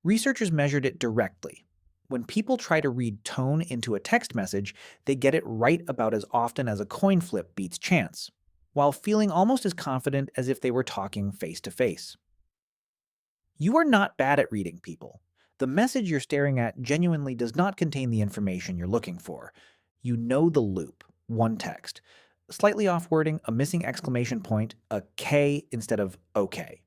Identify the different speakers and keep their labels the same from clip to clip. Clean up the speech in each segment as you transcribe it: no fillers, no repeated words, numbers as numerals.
Speaker 1: Researchers measured it directly. When people try to read tone into a text message, they get it right about as often as a coin flip beats chance, while feeling almost as confident as if they were talking face to face. You are not bad at reading people. The message you're staring at genuinely does not contain the information you're looking for. You know the loop, one text. Slightly off wording, a missing exclamation point, a K instead of OK.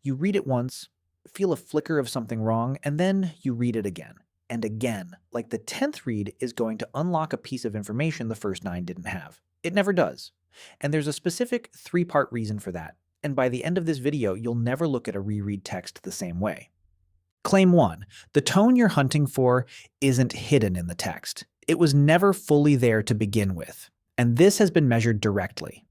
Speaker 1: You read it once, feel a flicker of something wrong, and then you read it again and again, like the 10th read is going to unlock a piece of information the first 9 didn't have. It never does. And there's a specific 3-part reason for that. And by the end of this video, you'll never look at a reread text the same way. Claim 1. The tone you're hunting for isn't hidden in the text. It was never fully there to begin with. And this has been measured directly.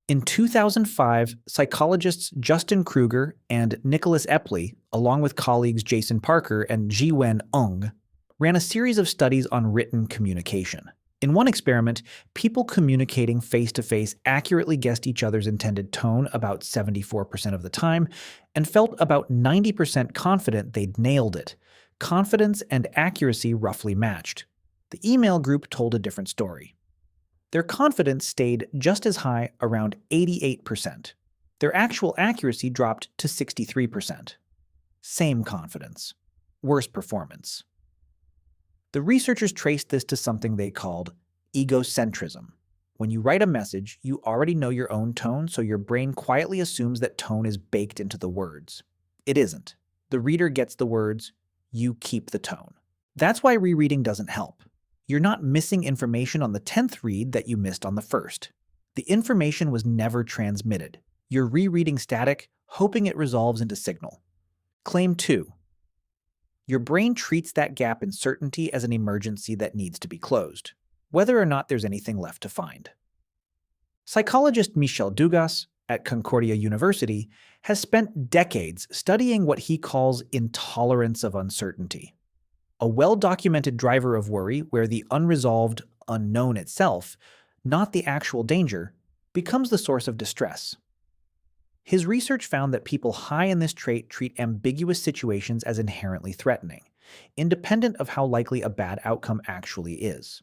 Speaker 1: In 2005, psychologists Justin Kruger and Nicholas Epley, along with colleagues Jason Parker and Jiwen Ung, ran a series of studies on written communication. In one experiment, people communicating face-to-face accurately guessed each other's intended tone about 74% of the time and felt about 90% confident they'd nailed it. Confidence and accuracy roughly matched. The email group told a different story. Their confidence stayed just as high, around 88%. Their actual accuracy dropped to 63%. Same confidence. Worse performance. The researchers traced this to something they called egocentrism. When you write a message, you already know your own tone, so your brain quietly assumes that tone is baked into the words. It isn't. The reader gets the words, you keep the tone. That's why rereading doesn't help. You're not missing information on the 10th read that you missed on the first. The information was never transmitted. You're rereading static, hoping it resolves into signal. Claim 2. Your brain treats that gap in certainty as an emergency that needs to be closed, whether or not there's anything left to find. Psychologist Michel Dugas at Concordia University has spent decades studying what he calls intolerance of uncertainty. A well-documented driver of worry where the unresolved unknown itself, not the actual danger, becomes the source of distress. His research found that people high in this trait treat ambiguous situations as inherently threatening, independent of how likely a bad outcome actually is.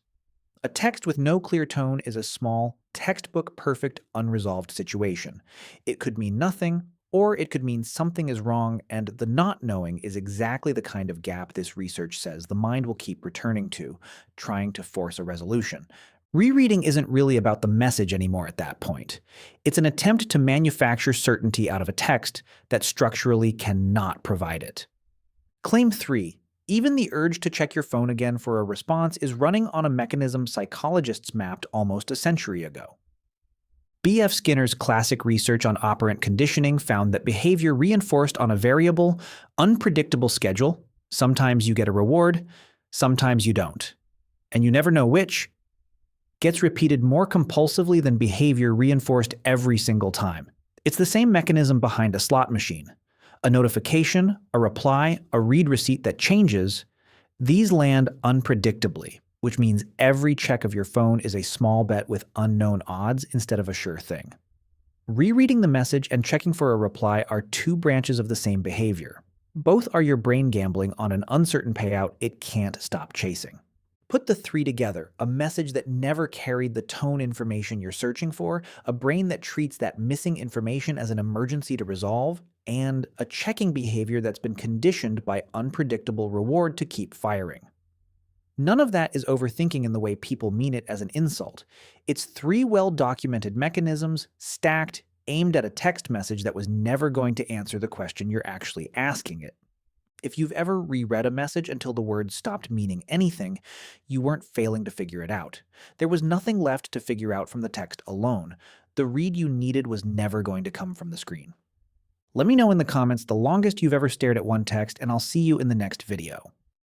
Speaker 1: A text with no clear tone is a small, textbook-perfect, unresolved situation. It could mean nothing, or it could mean something is wrong, and the not knowing is exactly the kind of gap this research says the mind will keep returning to, trying to force a resolution. Rereading isn't really about the message anymore at that point. It's an attempt to manufacture certainty out of a text that structurally cannot provide it. Claim 3. Even the urge to check your phone again for a response is running on a mechanism psychologists mapped almost a century ago. B.F. Skinner's classic research on operant conditioning found that behavior reinforced on a variable, unpredictable schedule, sometimes you get a reward, sometimes you don't, and you never know which, gets repeated more compulsively than behavior reinforced every single time. It's the same mechanism behind a slot machine. A notification, a reply, a read receipt that changes, these land unpredictably, which means every check of your phone is a small bet with unknown odds instead of a sure thing. Rereading the message and checking for a reply are two branches of the same behavior. Both are your brain gambling on an uncertain payout it can't stop chasing. Put the 3 together, a message that never carried the tone information you're searching for, a brain that treats that missing information as an emergency to resolve, and a checking behavior that's been conditioned by unpredictable reward to keep firing. None of that is overthinking in the way people mean it as an insult. It's 3 well-documented mechanisms, stacked, aimed at a text message that was never going to answer the question you're actually asking it. If you've ever reread a message until the words stopped meaning anything, you weren't failing to figure it out. There was nothing left to figure out from the text alone. The read you needed was never going to come from the screen. Let me know in the comments the longest you've ever stared at one text, and I'll see you in the next video.